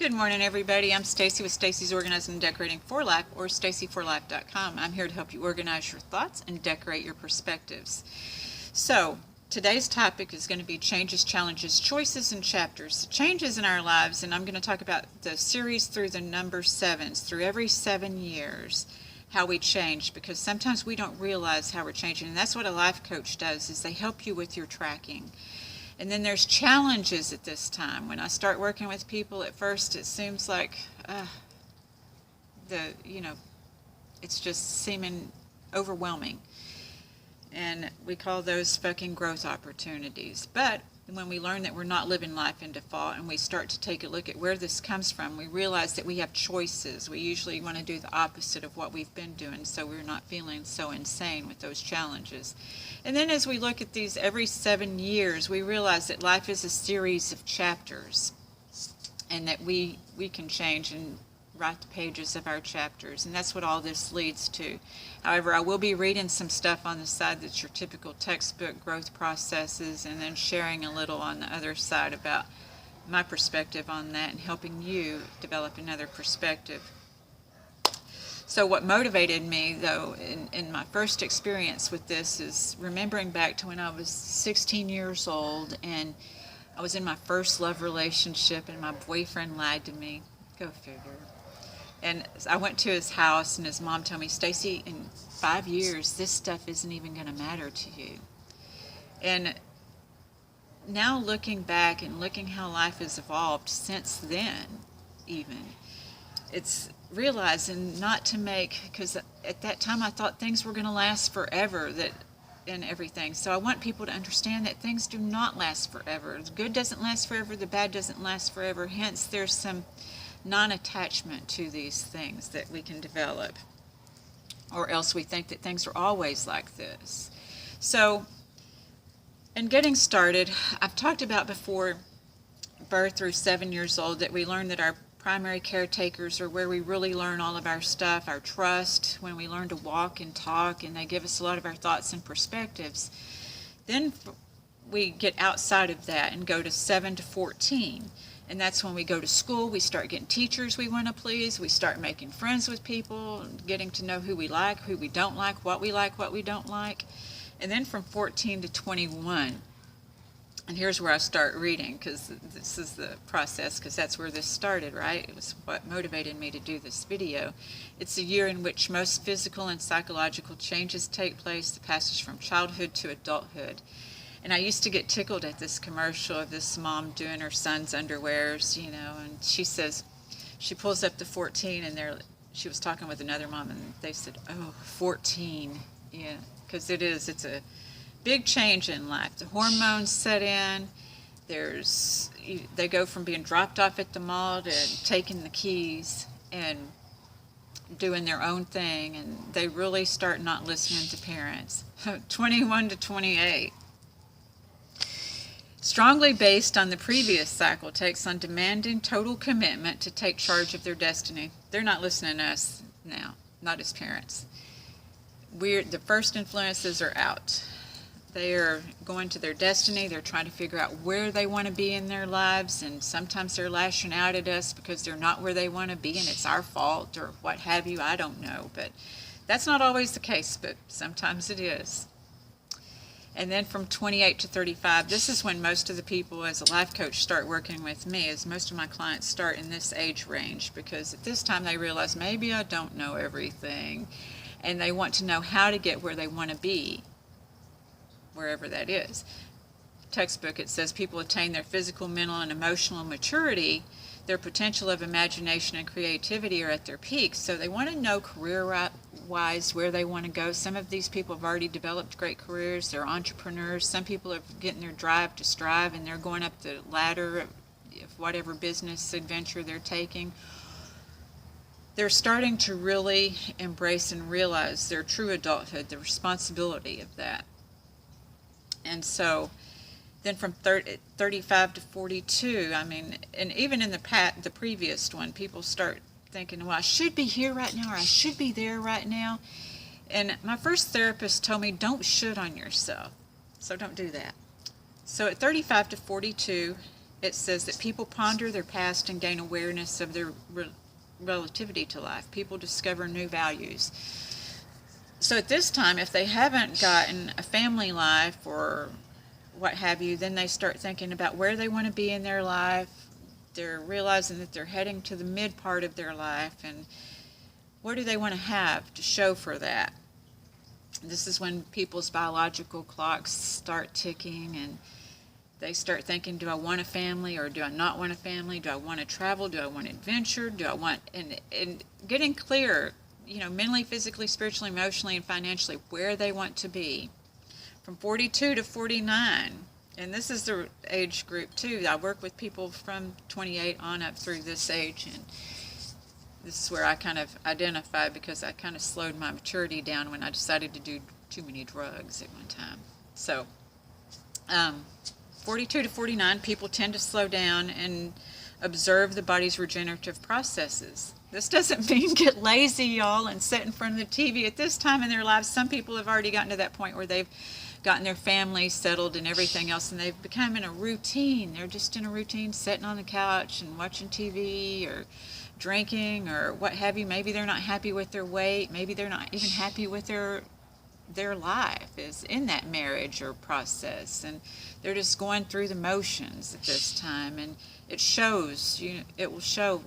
Good morning, everybody. I'm Stacy with Stacy's Organizing and Decorating for Life, or stacyforlife.com. I'm here to help you organize your thoughts and decorate your perspectives. So, today's topic is going to be changes, challenges, choices, and chapters. Changes in our lives, and I'm going to talk about the series through the number sevens, through every 7 years, how we change, because sometimes we don't realize how we're changing, and that's what a life coach does, is they help you with your tracking. And then there's challenges at this time. When I start working with people, at first it seems like it's just seeming overwhelming. And we call those fucking growth opportunities. But when we learn that we're not living life in default and we start to take a look at where this comes from, we realize that we have choices. We usually want to do the opposite of what we've been doing, so we're not feeling so insane with those challenges. And then as we look at these every 7 years, we realize that life is a series of chapters, and that we can change and write the pages of our chapters, and that's what all this leads to. However, I will be reading some stuff on the side that's your typical textbook growth processes, and then sharing a little on the other side about my perspective on that and helping you develop another perspective. So what motivated me, though, in my first experience with this is remembering back to when I was 16 years old, and I was in my first love relationship, and my boyfriend lied to me. Go figure. And I went to his house, and his mom told me, Stacy, in 5 years, this stuff isn't even going to matter to you. And now looking back and looking how life has evolved since then, even, it's realizing not to make, because at that time I thought things were going to last forever, and everything. So I want people to understand that things do not last forever. The good doesn't last forever, the bad doesn't last forever. Hence, there's some non-attachment to these things that we can develop, or else we think that things are always like this. So, in getting started, I've talked about before, birth through 7 years old, that we learn that our primary caretakers are where we really learn all of our stuff, our trust, when we learn to walk and talk, and they give us a lot of our thoughts and perspectives. Then we get outside of that and go to 7 to 14. And that's when we go to school, we start getting teachers we want to please, we start making friends with people, getting to know who we like, who we don't like, what we don't like. And then from 14 to 21, and here's where I start reading, because this is the process, because that's where this started, right? It was what motivated me to do this video. It's a year in which most physical and psychological changes take place, the passage from childhood to adulthood. And I used to get tickled at this commercial of this mom doing her son's underwears, and she says, she pulls up to 14, and she was talking with another mom, and they said, oh, 14, yeah, because it's a big change in life. The hormones set in, they go from being dropped off at the mall to taking the keys and doing their own thing, and they really start not listening to parents. 21 to 28. Strongly based on the previous cycle, takes on demanding total commitment to take charge of their destiny. They're not listening to us now, not as parents. The first influences are out. They are going to their destiny. They're trying to figure out where they want to be in their lives, and sometimes they're lashing out at us because they're not where they want to be, and it's our fault or what have you. I don't know, but that's not always the case, but sometimes it is. And then from 28 to 35, this is when most of the people as a life coach start working with me, as most of my clients start in this age range, because at this time they realize maybe I don't know everything, and they want to know how to get where they want to be, wherever that is. Textbook, it says people attain their physical, mental, and emotional maturity. Their potential of imagination and creativity are at their peak, so they want to know career-wise where they want to go. Some of these people have already developed great careers. They're entrepreneurs. Some people are getting their drive to strive, and they're going up the ladder of whatever business adventure they're taking. They're starting to really embrace and realize their true adulthood, the responsibility of that. And so then from 35 to 42, and even in the previous one, people start thinking, well, I should be here right now, or I should be there right now. And my first therapist told me, don't should on yourself. So don't do that. So at 35 to 42, it says that people ponder their past and gain awareness of their relativity to life. People discover new values. So at this time, if they haven't gotten a family life or what have you, then they start thinking about where they want to be in their life. They're realizing that they're heading to the mid part of their life, and what do they want to have to show for that? This is when people's biological clocks start ticking, and they start thinking, do I want a family or do I not want a family? Do I want to travel? Do I want adventure? Do I want, and getting clear, mentally, physically, spiritually, emotionally, and financially, where they want to be. From 42 to 49, and this is the age group too. I work with people from 28 on up through this age, and this is where I kind of identified, because I kind of slowed my maturity down when I decided to do too many drugs at one time. So 42 to 49, people tend to slow down and observe the body's regenerative processes. This doesn't mean get lazy, y'all, and sit in front of the TV. At this time in their lives, some people have already gotten to that point where they've gotten their families settled and everything else, and they've become in a routine. They're just in a routine, sitting on the couch and watching TV or drinking or what have you. Maybe they're not happy with their weight. Maybe they're not even happy with their life is in that marriage or process, and they're just going through the motions at this time, and it shows. It will show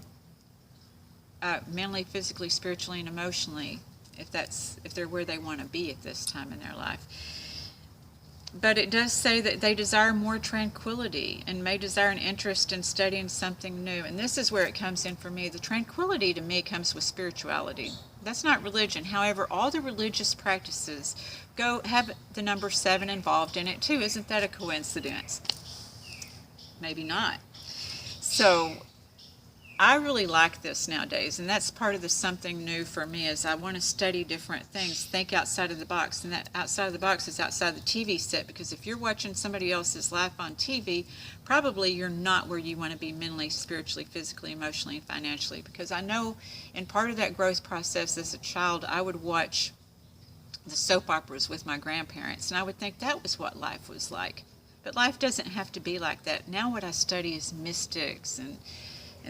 mentally, physically, spiritually, and emotionally if they're where they want to be at this time in their life. But it does say that they desire more tranquility and may desire an interest in studying something new. And this is where it comes in for me. The tranquility to me comes with spirituality. That's not religion. However, all the religious practices have the number 7 involved in it too. Isn't that a coincidence? Maybe not. So I really like this nowadays, and that's part of the something new for me, is I want to study different things, think outside of the box, and that outside of the box is outside the TV set, because if you're watching somebody else's life on TV, probably you're not where you want to be mentally, spiritually, physically, emotionally, and financially, because I know in part of that growth process as a child, I would watch the soap operas with my grandparents, and I would think that was what life was like. But life doesn't have to be like that. Now what I study is mystics and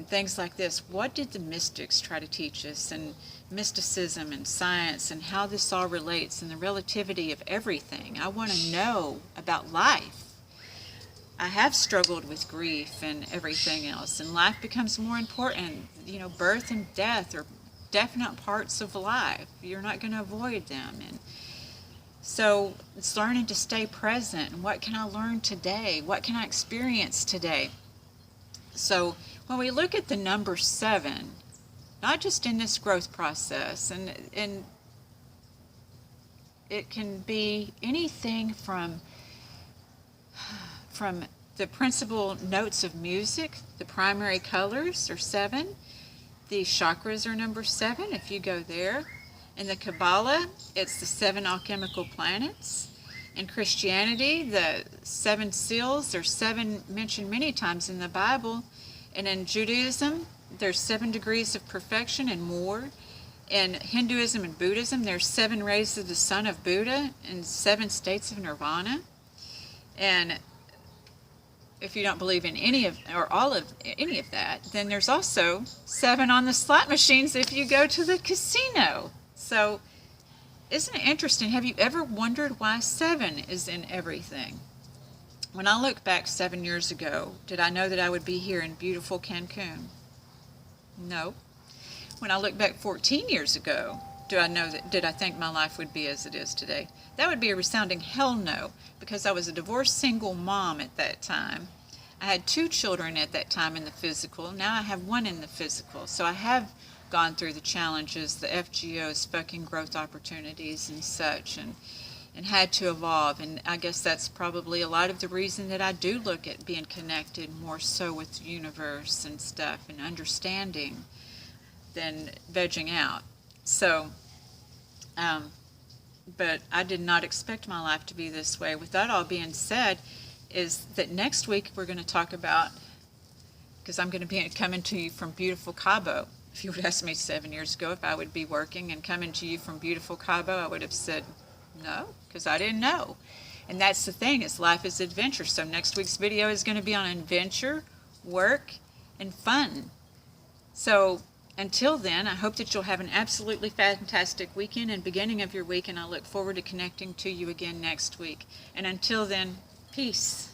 things like this. What did the mystics try to teach us, and mysticism and science, and how this all relates, and the relativity of everything? I want to know about life. I have struggled with grief and everything else, and life becomes more important. Birth and death are definite parts of life. You're not going to avoid them. And so it's learning to stay present. And what can I learn today? What can I experience today? So when we look at the number 7, not just in this growth process, and it can be anything from the principal notes of music, the primary colors are 7, the chakras are number 7, if you go there. In the Kabbalah, it's the 7 alchemical planets. In Christianity, the 7 seals are 7 mentioned many times in the Bible. And in Judaism, there's 7 degrees of perfection and more. In Hinduism and Buddhism, there's 7 rays of the sun of Buddha and 7 states of nirvana. And if you don't believe in any of that, then there's also 7 on the slot machines if you go to the casino. So isn't it interesting? Have you ever wondered why 7 is in everything? When I look back 7 years ago, did I know that I would be here in beautiful Cancun? No. When I look back 14 years ago, did I think my life would be as it is today? That would be a resounding hell no, because I was a divorced single mom at that time. I had 2 children at that time in the physical. Now I have 1 in the physical. So I have gone through the challenges, the FGOs, fucking growth opportunities and such, and had to evolve. And I guess that's probably a lot of the reason that I do look at being connected more so with the universe and stuff and understanding than vegging out. So, but I did not expect my life to be this way. With that all being said, is that next week we're going to talk about, because I'm going to be coming to you from beautiful Cabo. If you would ask me 7 years ago if I would be working and coming to you from beautiful Cabo, I would have said no, because I didn't know. And that's the thing, is life is adventure. So next week's video is going to be on adventure, work, and fun. So until then, I hope that you'll have an absolutely fantastic weekend and beginning of your week, and I look forward to connecting to you again next week. And until then, peace.